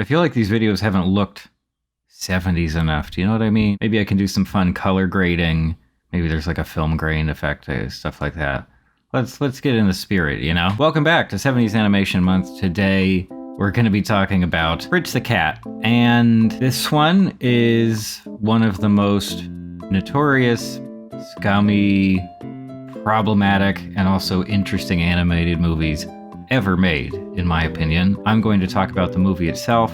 I feel like these videos haven't looked 70s enough. Do you know what I mean? Maybe I can do some fun color grading. Maybe there's like a film grain effect, stuff like that. Let's get in the spirit, you know? Welcome back to 70s Animation Month. Today, we're going to be talking about Fritz the Cat. And this one is one of the most notorious, scummy, problematic, and also interesting animated movies ever made, in my opinion. I'm going to talk about the movie itself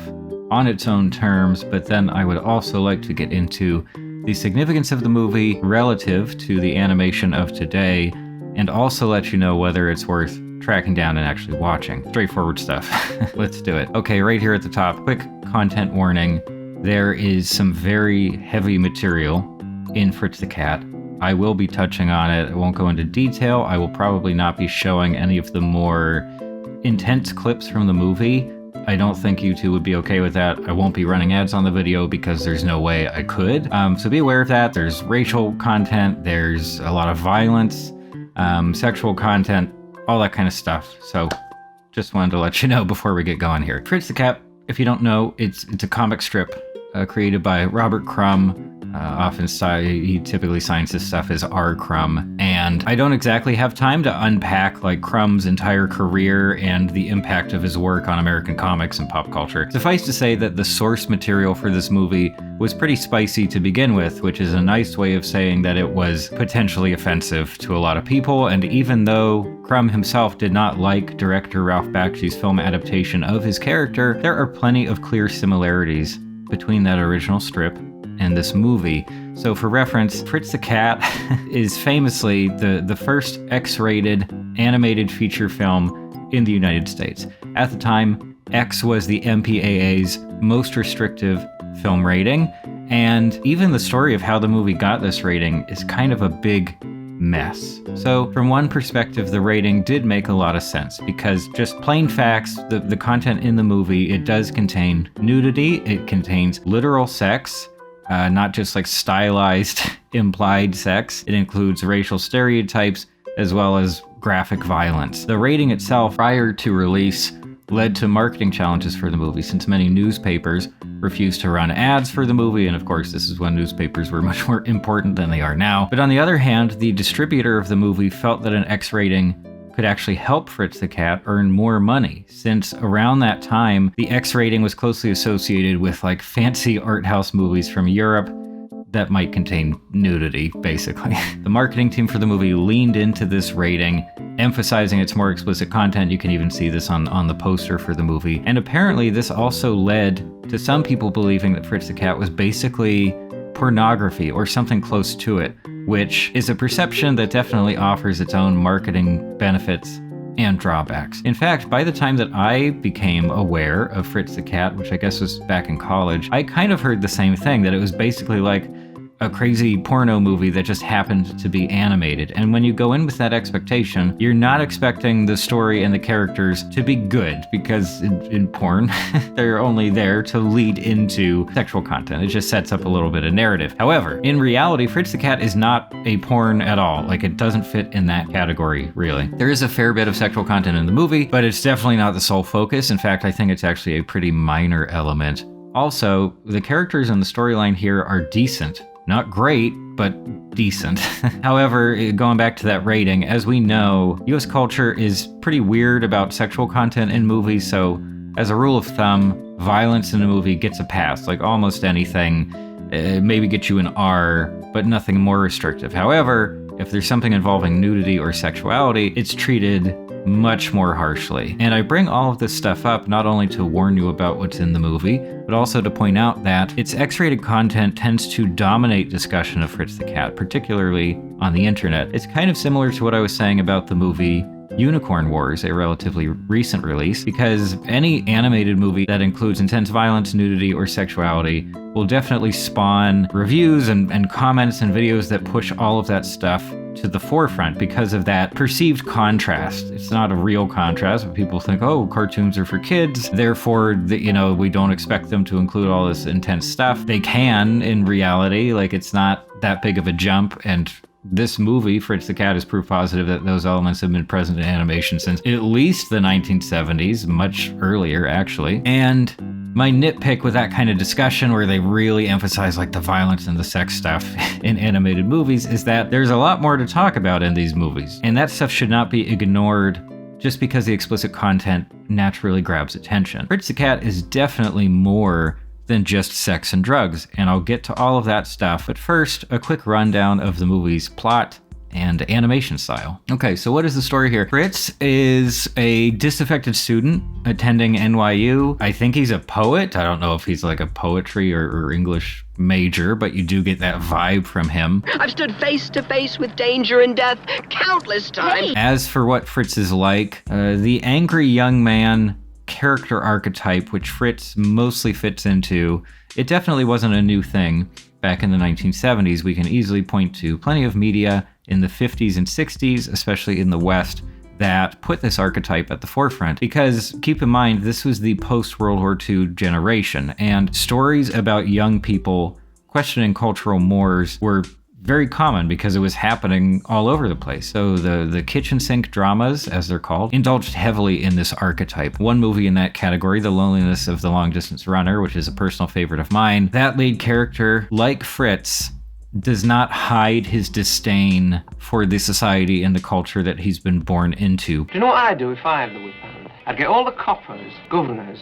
on its own terms, but then I would also like to get into the significance of the movie relative to the animation of today, and also let you know whether it's worth tracking down and actually watching. Straightforward stuff. Let's do it. Okay, right here at the top, quick content warning. There is some very heavy material in Fritz the Cat. I will be touching on it. I won't go into detail. I will probably not be showing any of the more intense clips from the movie. I don't think you two would be okay with that. I won't be running ads on the video because there's no way I could. So be aware of that. There's racial content, there's a lot of violence, sexual content, all that kind of stuff. So just wanted to let you know before we get going here. Fritz the Cat, if you don't know, it's a comic strip created by Robert Crumb. He typically signs his stuff as R. Crumb, and I don't exactly have time to unpack like Crumb's entire career and the impact of his work on American comics and pop culture. Suffice to say that the source material for this movie was pretty spicy to begin with, which is a nice way of saying that it was potentially offensive to a lot of people, and even though Crumb himself did not like director Ralph Bakshi's film adaptation of his character, there are plenty of clear similarities between that original strip and this movie. So for reference, Fritz the Cat is famously the first X-rated animated feature film in the United States. At the time, X was the MPAA's most restrictive film rating, and even the story of how the movie got this rating is kind of a big mess. So from one perspective, the rating did make a lot of sense because just plain facts, the content in the movie, it does contain nudity, it contains literal sex, not just like stylized implied sex. It includes racial stereotypes as well as graphic violence. The rating itself, prior to release, led to marketing challenges for the movie since many newspapers refused to run ads for the movie, and of course this is when newspapers were much more important than they are now. But on the other hand, the distributor of the movie felt that an X rating could actually help Fritz the Cat earn more money, since around that time, the X rating was closely associated with like fancy art house movies from Europe that might contain nudity, basically. The marketing team for the movie leaned into this rating, emphasizing its more explicit content. You can even see this on the poster for the movie. And apparently this also led to some people believing that Fritz the Cat was basically pornography or something close to it, which is a perception that definitely offers its own marketing benefits and drawbacks. In fact, by the time that I became aware of Fritz the Cat, which I guess was back in college, I kind of heard the same thing, that it was basically like a crazy porno movie that just happened to be animated. And when you go in with that expectation, you're not expecting the story and the characters to be good, because in porn, they're only there to lead into sexual content. It just sets up a little bit of narrative. However, in reality, Fritz the Cat is not a porn at all. Like, it doesn't fit in that category, really. There is a fair bit of sexual content in the movie, but it's definitely not the sole focus. In fact, I think it's actually a pretty minor element. Also, the characters and the storyline here are decent. Not great, but decent. However, going back to that rating, as we know, US culture is pretty weird about sexual content in movies, so as a rule of thumb, violence in a movie gets a pass. Like almost anything, maybe get you an R, but nothing more restrictive. However, if there's something involving nudity or sexuality, it's treated much more harshly. And I bring all of this stuff up not only to warn you about what's in the movie, but also to point out that its X-rated content tends to dominate discussion of Fritz the Cat, particularly on the internet. It's kind of similar to what I was saying about the movie Unicorn Wars, a relatively recent release, because any animated movie that includes intense violence, nudity, or sexuality will definitely spawn reviews and comments and videos that push all of that stuff to the forefront because of that perceived contrast. It's not a real contrast, but people think, oh, cartoons are for kids, therefore, we don't expect them to include all this intense stuff. They can, in reality, like it's not that big of a jump, and this movie, Fritz the Cat, is proof positive that those elements have been present in animation since at least the 1970s, much earlier actually. And My nitpick with that kind of discussion where they really emphasize like the violence and the sex stuff in animated movies is that there's a lot more to talk about in these movies. And that stuff should not be ignored just because the explicit content naturally grabs attention. Fritz the Cat is definitely more than just sex and drugs, and I'll get to all of that stuff. But first, a quick rundown of the movie's plot and animation style. Okay, so what is the story here? Fritz is a disaffected student attending NYU. I think he's a poet. I don't know if he's like a poetry or English major, but you do get that vibe from him. I've stood face to face with danger and death countless times. As for what Fritz is like, the angry young man character archetype, which Fritz mostly fits into, it definitely wasn't a new thing back in the 1970s. We can easily point to plenty of media in the 50s and 60s, especially in the West, that put this archetype at the forefront. Because keep in mind, this was the post-World War II generation, and stories about young people questioning cultural mores were very common because it was happening all over the place. So the kitchen sink dramas, as they're called, indulged heavily in this archetype. One movie in that category, The Loneliness of the Long Distance Runner, which is a personal favorite of mine, that lead character, like Fritz, does not hide his disdain for the society and the culture that he's been born into. Do you know what I'd do if I had the whip hand? I'd get all the coppers, governors,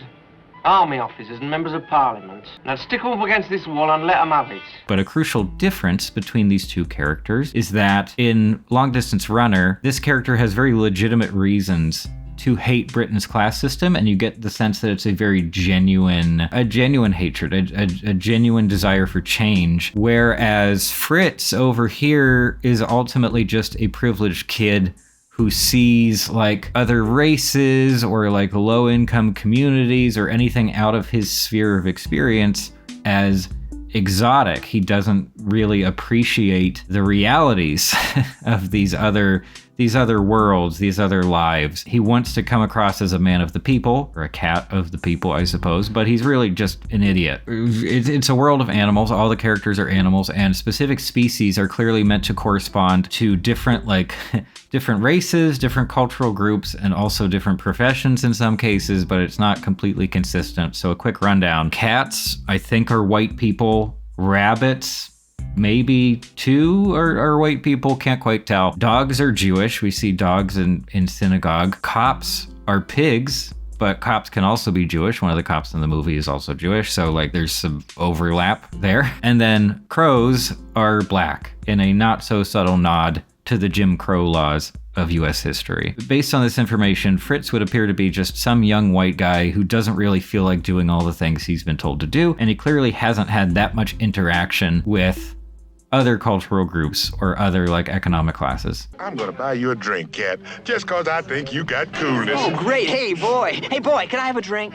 army officers and members of parliament, and I'd stick them up against this wall and let them have it. But a crucial difference between these two characters is that in Long Distance Runner, this character has very legitimate reasons to hate Britain's class system, and you get the sense that it's a very genuine hatred, a genuine desire for change. Whereas Fritz over here is ultimately just a privileged kid who sees like other races or like low income communities or anything out of his sphere of experience as exotic. He doesn't really appreciate the realities of these other worlds, these other lives. He wants to come across as a man of the people, or a cat of the people, I suppose, but he's really just an idiot. It's a world of animals. All the characters are animals, and specific species are clearly meant to correspond to different races, different cultural groups, and also different professions in some cases, but it's not completely consistent. So a quick rundown. Cats, I think, are white people. Rabbits, maybe two are white people, can't quite tell. Dogs are Jewish. We see dogs in synagogue. Cops are pigs, but cops can also be Jewish. One of the cops in the movie is also Jewish, so like there's some overlap there. And then crows are black, in a not so subtle nod to the Jim Crow laws of US history. Based on this information, Fritz would appear to be just some young white guy who doesn't really feel like doing all the things he's been told to do, and he clearly hasn't had that much interaction with other cultural groups or other like economic classes. I'm gonna buy you a drink, Cat, just cause I think you got coolness. Oh, great. Hey, boy, can I have a drink?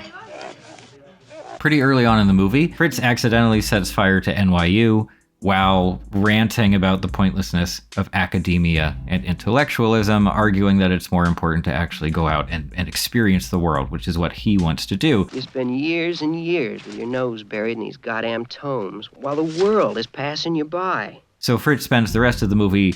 Pretty early on in the movie, Fritz accidentally sets fire to NYU while ranting about the pointlessness of academia and intellectualism, arguing that it's more important to actually go out and experience the world, which is what he wants to do. You spend years and years with your nose buried in these goddamn tomes while the world is passing you by. So Fritz spends the rest of the movie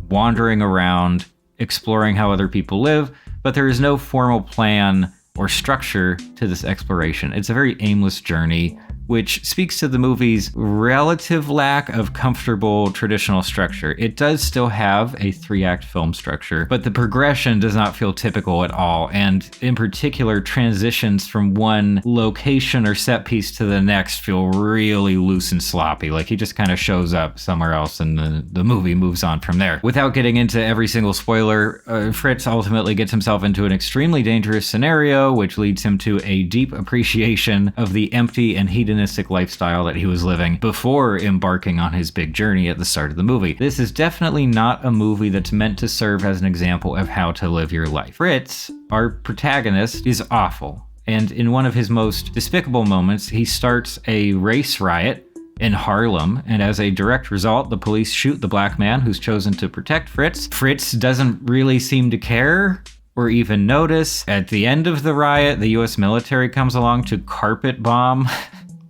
wandering around, exploring how other people live, but there is no formal plan or structure to this exploration. It's a very aimless journey, which speaks to the movie's relative lack of comfortable traditional structure. It does still have a 3-act film structure, but the progression does not feel typical at all, and in particular, transitions from one location or set piece to the next feel really loose and sloppy. Like he just kind of shows up somewhere else and the movie moves on from there. Without getting into every single spoiler, Fritz ultimately gets himself into an extremely dangerous scenario, which leads him to a deep appreciation of the empty and hedonistic lifestyle that he was living before embarking on his big journey at the start of the movie. This is definitely not a movie that's meant to serve as an example of how to live your life. Fritz, our protagonist, is awful, and in one of his most despicable moments, he starts a race riot in Harlem, and as a direct result, the police shoot the black man who's chosen to protect Fritz. Fritz doesn't really seem to care or even notice. At the end of the riot, the US military comes along to carpet bomb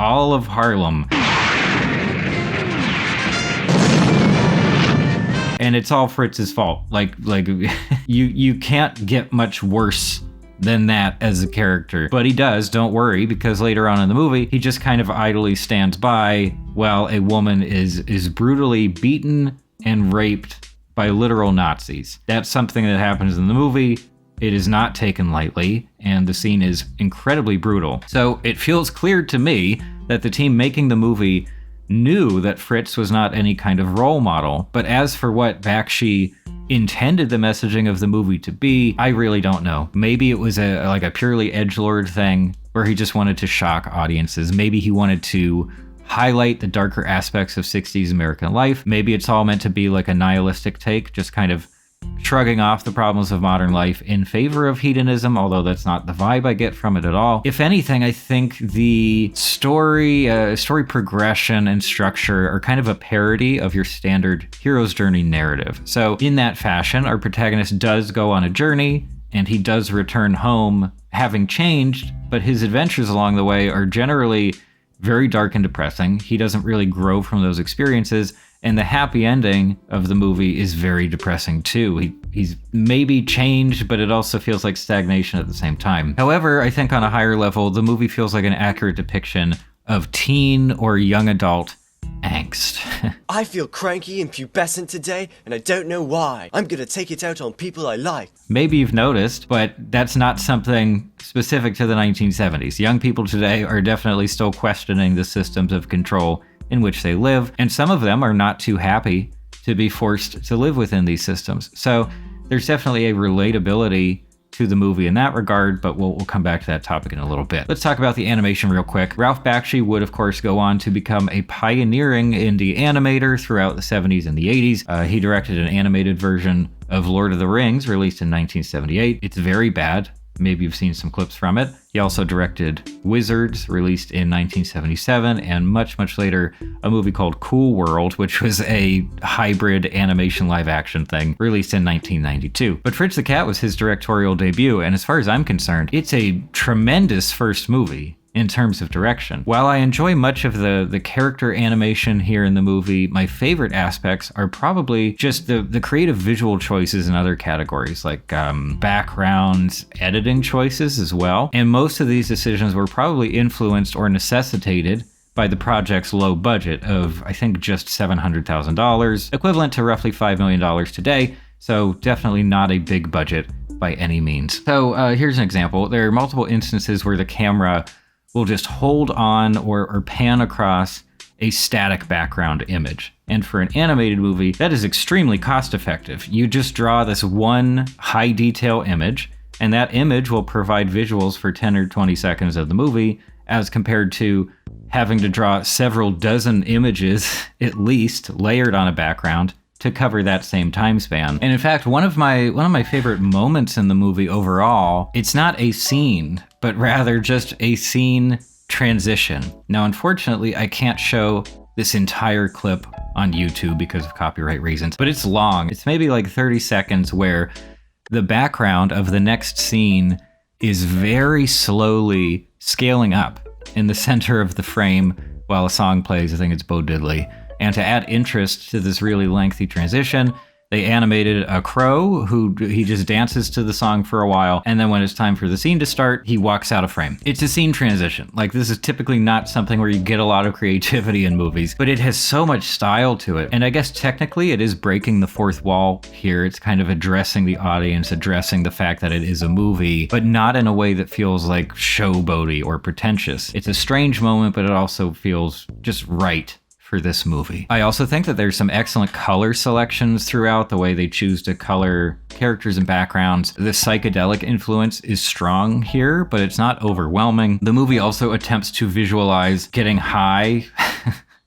all of Harlem. And it's all Fritz's fault. Like you can't get much worse than that as a character. But he does, don't worry, because later on in the movie, he just kind of idly stands by while a woman is brutally beaten and raped by literal Nazis. That's something that happens in the movie. It is not taken lightly, and the scene is incredibly brutal. So it feels clear to me that the team making the movie knew that Fritz was not any kind of role model. But as for what Bakshi intended the messaging of the movie to be, I really don't know. Maybe it was a purely edgelord thing where he just wanted to shock audiences. Maybe he wanted to highlight the darker aspects of 60s American life. Maybe it's all meant to be like a nihilistic take, just kind of shrugging off the problems of modern life in favor of hedonism, although that's not the vibe I get from it at all. If anything, I think the story progression and structure are kind of a parody of your standard hero's journey narrative. So in that fashion, our protagonist does go on a journey, and he does return home having changed, but his adventures along the way are generally very dark and depressing. He doesn't really grow from those experiences. And the happy ending of the movie is very depressing too. He's maybe changed, but it also feels like stagnation at the same time. However, I think on a higher level, the movie feels like an accurate depiction of teen or young adult angst. I feel cranky and pubescent today, and I don't know why. I'm gonna take it out on people I like. Maybe you've noticed, but that's not something specific to the 1970s. Young people today are definitely still questioning the systems of control in which they live, and some of them are not too happy to be forced to live within these systems. So there's definitely a relatability to the movie in that regard, but we'll come back to that topic in a little bit. Let's talk about the animation real quick. Ralph Bakshi would, of course, go on to become a pioneering indie animator throughout the 70s and the 80s. He directed an animated version of Lord of the Rings, released in 1978. It's very bad. Maybe you've seen some clips from it. He also directed Wizards, released in 1977, and much, much later, a movie called Cool World, which was a hybrid animation live-action thing, released in 1992. But Fritz the Cat was his directorial debut, and as far as I'm concerned, it's a tremendous first movie in terms of direction. While I enjoy much of the character animation here in the movie, my favorite aspects are probably just the creative visual choices in other categories, like backgrounds, editing choices as well. And most of these decisions were probably influenced or necessitated by the project's low budget of, I think, just $700,000, equivalent to roughly $5 million today. So definitely not a big budget by any means. So here's an example. There are multiple instances where the camera will just hold on or pan across a static background image. And for an animated movie, that is extremely cost effective. You just draw this one high detail image, and that image will provide visuals for 10 or 20 seconds of the movie, as compared to having to draw several dozen images, at least, layered on a background to cover that same time span. And in fact, one of my favorite moments in the movie overall, it's not a scene, but rather just a scene transition. Now, unfortunately, I can't show this entire clip on YouTube because of copyright reasons, but it's long. It's maybe like 30 seconds where the background of the next scene is very slowly scaling up in the center of the frame while a song plays. I think it's Bo Diddley. And to add interest to this really lengthy transition, they animated a crow who he just dances to the song for a while, and then when it's time for the scene to start, he walks out of frame. It's a scene transition. Like, this is typically not something where you get a lot of creativity in movies, but it has so much style to it. And I guess technically it is breaking the fourth wall here. It's kind of addressing the audience, addressing the fact that it is a movie, but not in a way that feels like showboaty or pretentious. It's a strange moment, but it also feels just right for this movie. I also think that there's some excellent color selections throughout, the way they choose to color characters and backgrounds. The psychedelic influence is strong here, but it's not overwhelming. The movie also attempts to visualize getting high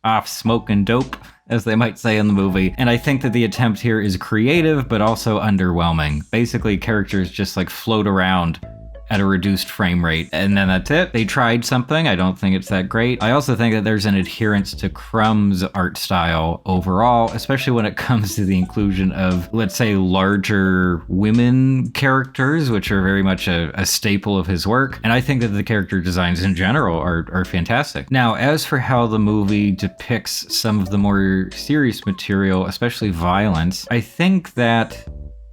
off smoke and dope, as they might say in the movie. And I think that the attempt here is creative, but also underwhelming. Basically, characters just like float around at a reduced frame rate, and then that's it. They tried something. I don't think it's that great. I also think that there's an adherence to Crumb's art style overall, especially when it comes to the inclusion of, let's say, larger women characters, which are very much a staple of his work. And I think that the character designs in general are fantastic. Now, as for how the movie depicts some of the more serious material, especially violence, I think that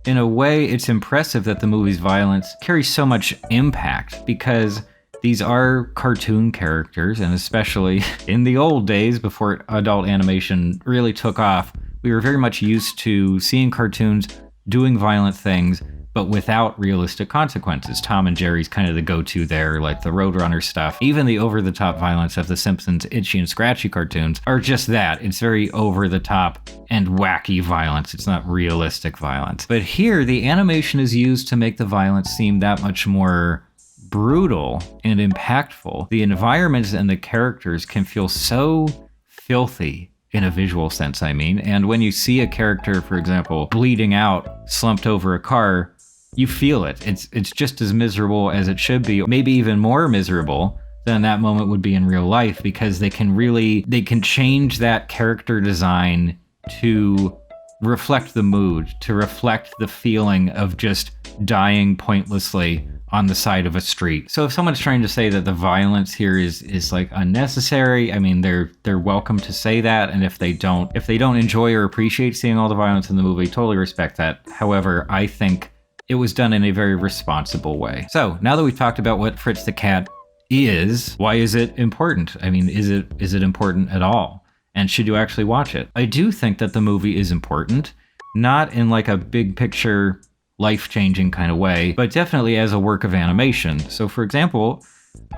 in a way, it's impressive that the movie's violence carries so much impact because these are cartoon characters, and especially in the old days before adult animation really took off, we were very much used to seeing cartoons doing violent things, but without realistic consequences. Tom and Jerry's kind of the go-to there, like the Roadrunner stuff. Even the over-the-top violence of the Simpsons Itchy and Scratchy cartoons are just that. It's very over-the-top and wacky violence. It's not realistic violence. But here, the animation is used to make the violence seem that much more brutal and impactful. The environments and the characters can feel so filthy in a visual sense, I mean. And when you see a character, for example, bleeding out, slumped over a car, you feel it. It's just as miserable as it should be, maybe even more miserable than that moment would be in real life, because they can change that character design to reflect the mood, to reflect the feeling of just dying pointlessly on the side of a street. So if someone's trying to say that the violence here is like unnecessary, I mean, they're welcome to say that. And if they don't enjoy or appreciate seeing all the violence in the movie, totally respect that. However, I think it was done in a very responsible way. So now that we've talked about what Fritz the Cat is, why is it important? I mean, is it important at all? And should you actually watch it? I do think that the movie is important, not in like a big picture, life-changing kind of way, but definitely as a work of animation. So for example,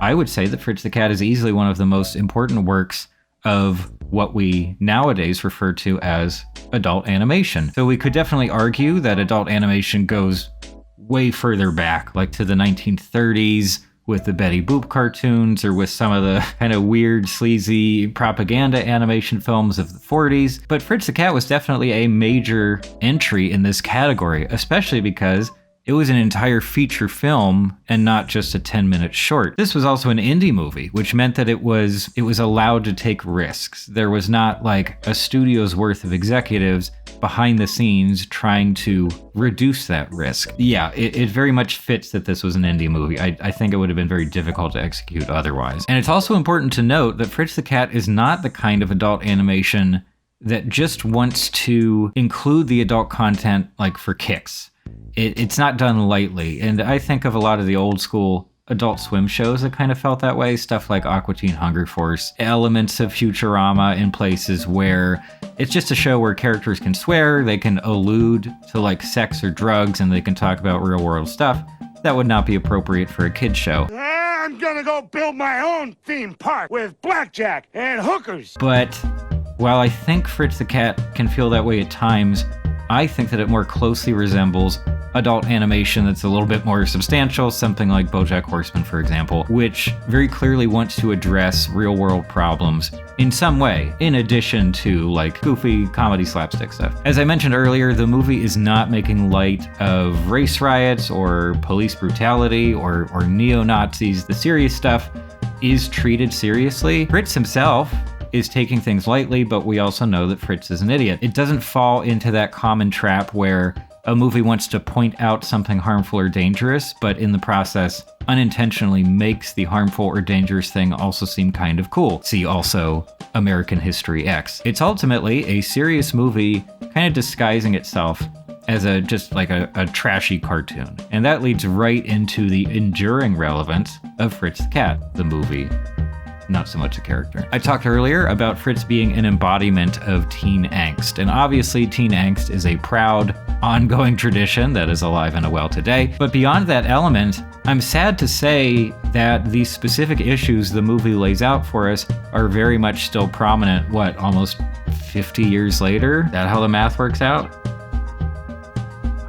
I would say that Fritz the Cat is easily one of the most important works of what we nowadays refer to as adult animation. So we could definitely argue that adult animation goes way further back, like to the 1930s with the Betty Boop cartoons, or with some of the kind of weird, sleazy propaganda animation films of the 40s. But Fritz the Cat was definitely a major entry in this category, especially because it was an entire feature film and not just a 10-minute short. This was also an indie movie, which meant that it was allowed to take risks. There was not like a studio's worth of executives behind the scenes trying to reduce that risk. Yeah, it very much fits that this was an indie movie. I think it would have been very difficult to execute otherwise. And it's also important to note that Fritz the Cat is not the kind of adult animation that just wants to include the adult content like for kicks. It's not done lightly, and I think of a lot of the old school Adult Swim shows that kind of felt that way, stuff like Aqua Teen Hunger Force, elements of Futurama in places where it's just a show where characters can swear, they can allude to like sex or drugs, and they can talk about real world stuff that would not be appropriate for a kid's show. I'm gonna go build my own theme park with blackjack and hookers. But while I think Fritz the Cat can feel that way at times, I think that it more closely resembles adult animation that's a little bit more substantial, something like BoJack Horseman, for example, which very clearly wants to address real-world problems in some way, in addition to like goofy comedy slapstick stuff. As I mentioned earlier, the movie is not making light of race riots or police brutality or neo-Nazis. The serious stuff is treated seriously. Fritz himself is taking things lightly, but we also know that Fritz is an idiot. It doesn't fall into that common trap where a movie wants to point out something harmful or dangerous, but in the process unintentionally makes the harmful or dangerous thing also seem kind of cool. See also American History X. It's ultimately a serious movie kind of disguising itself as just like a trashy cartoon. And that leads right into the enduring relevance of Fritz the Cat, the movie, not so much a character. I talked earlier about Fritz being an embodiment of teen angst, and obviously teen angst is a proud, ongoing tradition that is alive and well today. But beyond that element, I'm sad to say that the specific issues the movie lays out for us are very much still prominent, almost 50 years later? Is that how the math works out?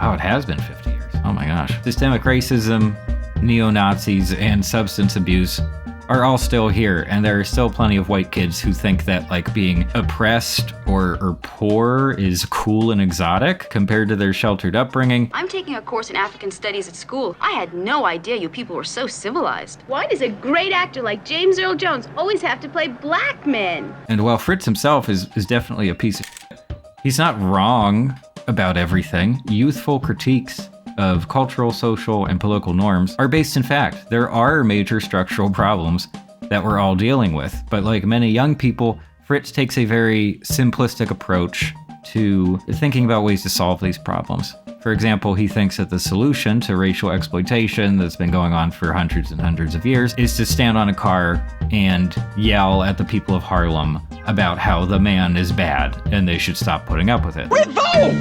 Oh, it has been 50 years. Oh my gosh. Systemic racism, neo-Nazis, and substance abuse are all still here, and there are still plenty of white kids who think that like being oppressed or poor is cool and exotic compared to their sheltered upbringing. I'm taking a course in African studies at school. I had no idea you people were so civilized. Why does a great actor like James Earl Jones always have to play black men? And while Fritz himself is definitely a piece of shit, he's not wrong about everything. Youthful critiques of cultural, social, and political norms are based in fact. There are major structural problems that we're all dealing with, but like many young people, Fritz takes a very simplistic approach to thinking about ways to solve these problems. For example, he thinks that the solution to racial exploitation that's been going on for hundreds and hundreds of years is to stand on a car and yell at the people of Harlem about how the man is bad and they should stop putting up with it. Revolt!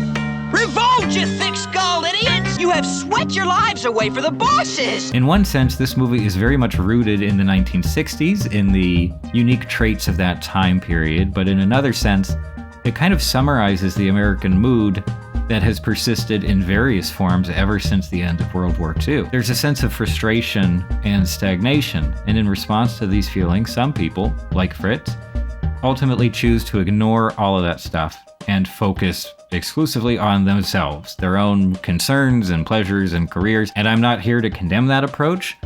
Revolt, you thick-skulled idiots! You have sweat your lives away for the bosses! In one sense, this movie is very much rooted in the 1960s, in the unique traits of that time period, but in another sense, it kind of summarizes the American mood that has persisted in various forms ever since the end of World War II. There's a sense of frustration and stagnation, and in response to these feelings, some people, like Fritz, ultimately choose to ignore all of that stuff and focus exclusively on themselves, their own concerns and pleasures and careers. And I'm not here to condemn that approach,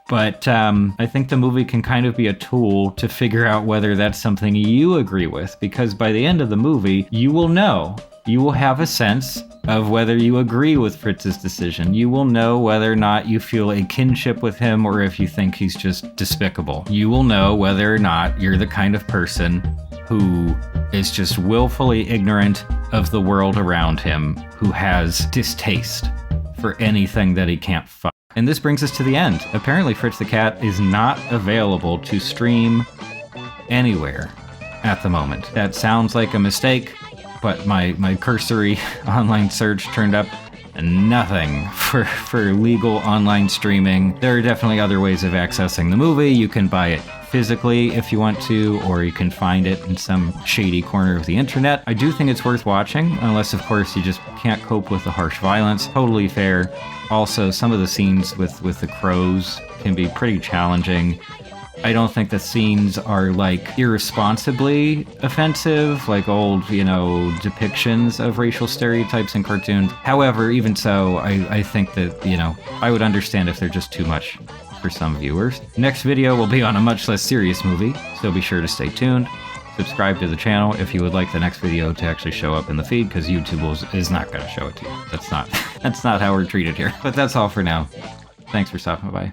but I think the movie can kind of be a tool to figure out whether that's something you agree with, because by the end of the movie, you will know. You will have a sense of whether you agree with Fritz's decision. You will know whether or not you feel a kinship with him or if you think he's just despicable. You will know whether or not you're the kind of person who is just willfully ignorant of the world around him, who has distaste for anything that he can't fuck. And this brings us to the end. Apparently Fritz the Cat is not available to stream anywhere at the moment. That sounds like a mistake, but my cursory online search turned up nothing for legal online streaming. There are definitely other ways of accessing the movie. You can buy it physically if you want to, or you can find it in some shady corner of the internet. I do think it's worth watching, unless of course you just can't cope with the harsh violence. Totally fair. Also, some of the scenes with the crows can be pretty challenging. I don't think the scenes are like irresponsibly offensive, like old, depictions of racial stereotypes in cartoons. However, even so, I think that, I would understand if they're just too much for some viewers. Next video will be on a much less serious movie, so be sure to stay tuned. Subscribe to the channel if you would like the next video to actually show up in the feed, because YouTube is not going to show it to you. That's not how we're treated here. But that's all for now. Thanks for stopping by.